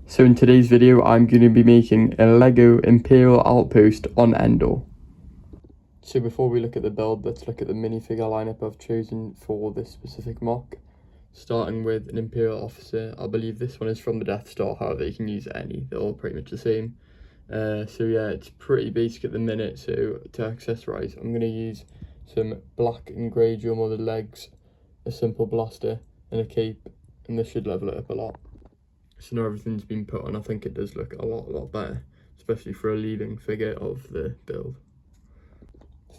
So in today's video, I'm going to be making a Lego Imperial Outpost on Endor. So before we look at the build, let's look at the minifigure lineup I've chosen for this specific MOC. Starting with an Imperial officer. I believe this one is from the Death Star, however you can use any, they're all pretty much the same. So yeah, it's pretty basic at the minute, so to accessorize, I'm going to use some black and grey dual molded legs, a simple blaster and a cape, and this should level it up a lot. So now everything's been put on, I think it does look a lot better, especially for a leading figure of the build.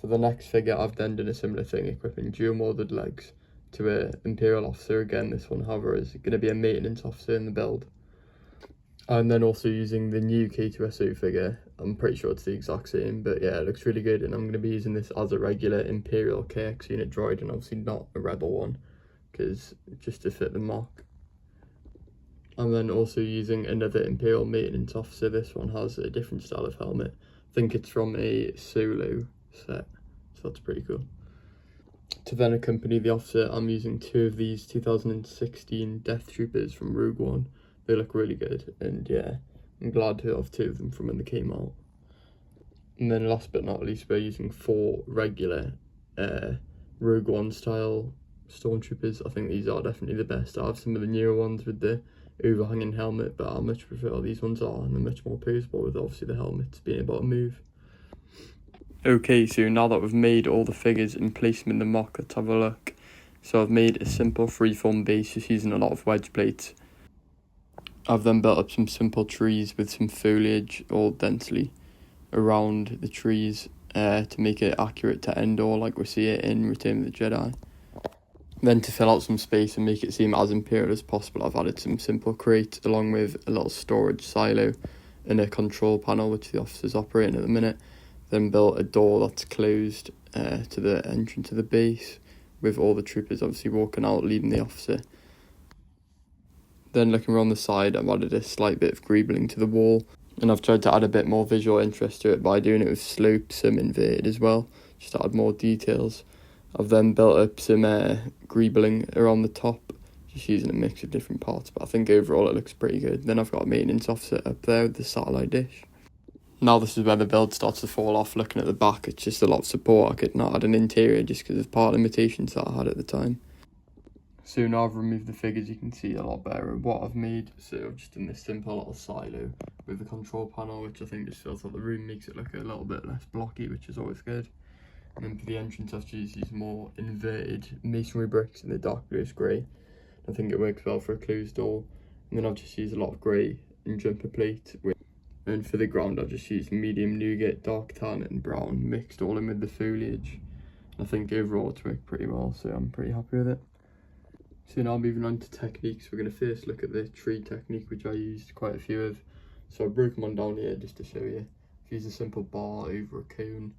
For the next figure, I've then done a similar thing, equipping dual molded legs to an Imperial officer. Again, this one, however, is going to be a maintenance officer in the build. And then also using the new K2SO figure. I'm pretty sure it's the exact same, but yeah, it looks really good. And I'm going to be using this as a regular Imperial KX unit droid, and obviously not a Rebel one, because just to fit the MOC. And then also using another Imperial maintenance officer. This one has a different style of helmet. I think it's from a solo set, so that's pretty cool. To then accompany the officer, I'm using two of these 2016 Death Troopers from Rogue One. They look really good, and yeah, I'm glad to have two of them from when they came out. And then last but not least, we're using four regular Rogue One style Stormtroopers. I think these are definitely the best. I have some of the newer ones with the overhanging helmet, but I much prefer these ones are, and they're much more posable with obviously the helmets being able to move. Okay, so now that we've made all the figures and placed them in the MOC, let's have a look. So I've made a simple freeform base just using a lot of wedge plates. I've then built up some simple trees with some foliage all densely around the trees to make it accurate to Endor like we see it in Return of the Jedi. Then to fill out some space and make it seem as Imperial as possible, I've added some simple crates along with a little storage silo and a control panel which the officer's operating at the minute. Then built a door that's closed to the entrance of the base, with all the troopers obviously walking out leading the officer. Then looking around the side, I've added a slight bit of greebling to the wall, and I've tried to add a bit more visual interest to it by doing it with slopes, some inverted as well, just to add more details. I've then built up some greebling around the top, just using a mix of different parts, but I think overall it looks pretty good. Then I've got a maintenance officer up there with the satellite dish. Now this is where the build starts to fall off. Looking at the back, it's just a lot of support. I could not add an interior just because of part limitations that I had at the time. So now I've removed the figures, you can see a lot better what I've made. So I've just done this simple little silo with the control panel, which I think just fills out the room, makes it look a little bit less blocky, which is always good. And then for the entrance, I've used these more inverted masonry bricks in the dark bluish grey. I think it works well for a closed door. And then I've just used a lot of grey and jumper plate. And for the ground, I've just used medium nougat, dark tan and brown, mixed all in with the foliage. I think overall it's worked pretty well, so I'm pretty happy with it. So now moving on to techniques, we're going to first look at the tree technique, which I used quite a few of. So I broke them on down here just to show you. I've used a simple bar over a cone,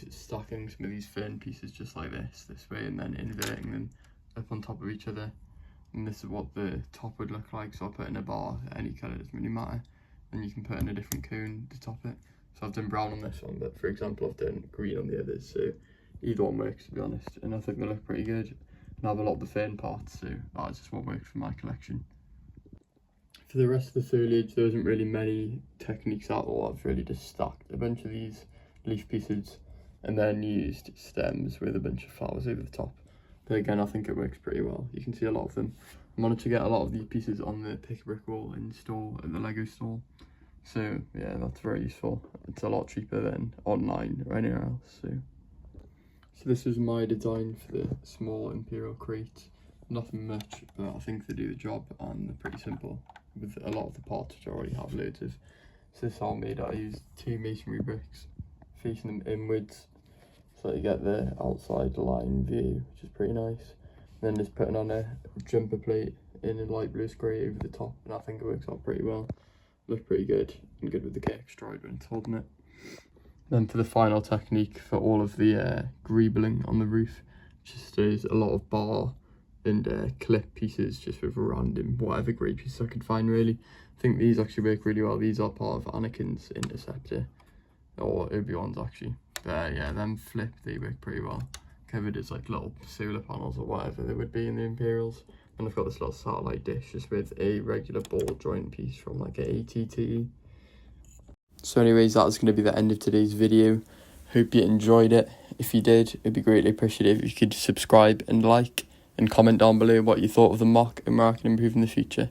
stacking some of these fern pieces just like this way, and then inverting them up on top of each other. And this is what the top would look like, so I'll put in a bar, any colour, doesn't really matter. And you can put in a different cone to top it. So I've done brown on this one, but for example I've done green on the others, so either one works to be honest, and I think they look pretty good. And I have a lot of the fern parts, so that's just what works for my collection. For the rest of the foliage, there isn't really many techniques at all. I've really just stacked a bunch of these leaf pieces and then used stems with a bunch of flowers over the top. But again, I think it works pretty well. You can see a lot of them. I managed to get a lot of these pieces on the pick a brick wall in store at the Lego store. So yeah, that's very useful. It's a lot cheaper than online or anywhere else. So this is my design for the small Imperial crate. Nothing much, but I think they do the job, and they're pretty simple with a lot of the parts which I already have loads of. So this all made, I used two masonry bricks, facing them inwards, so you get the outside line view, which is pretty nice. And then just putting on a jumper plate in a light bluish grey over the top, and I think it works out pretty well. Looks pretty good, and good with the KX droid when it's holding it. Then for the final technique for all of the greebling on the roof, just is a lot of bar and clip pieces, just with random whatever grey pieces I could find really. I think these actually work really well. These are part of Anakin's interceptor, or Obi-Wan's actually. But yeah, them flip, they work pretty well. Covered as like little solar panels or whatever they would be in the Imperials. And I've got this little satellite dish just with a regular ball joint piece from like a ATT. So anyways, that's going to be the end of today's video. Hope you enjoyed it. If you did, it'd be greatly appreciative if you could subscribe and like and comment down below what you thought of the MOC and where I can improve in the future.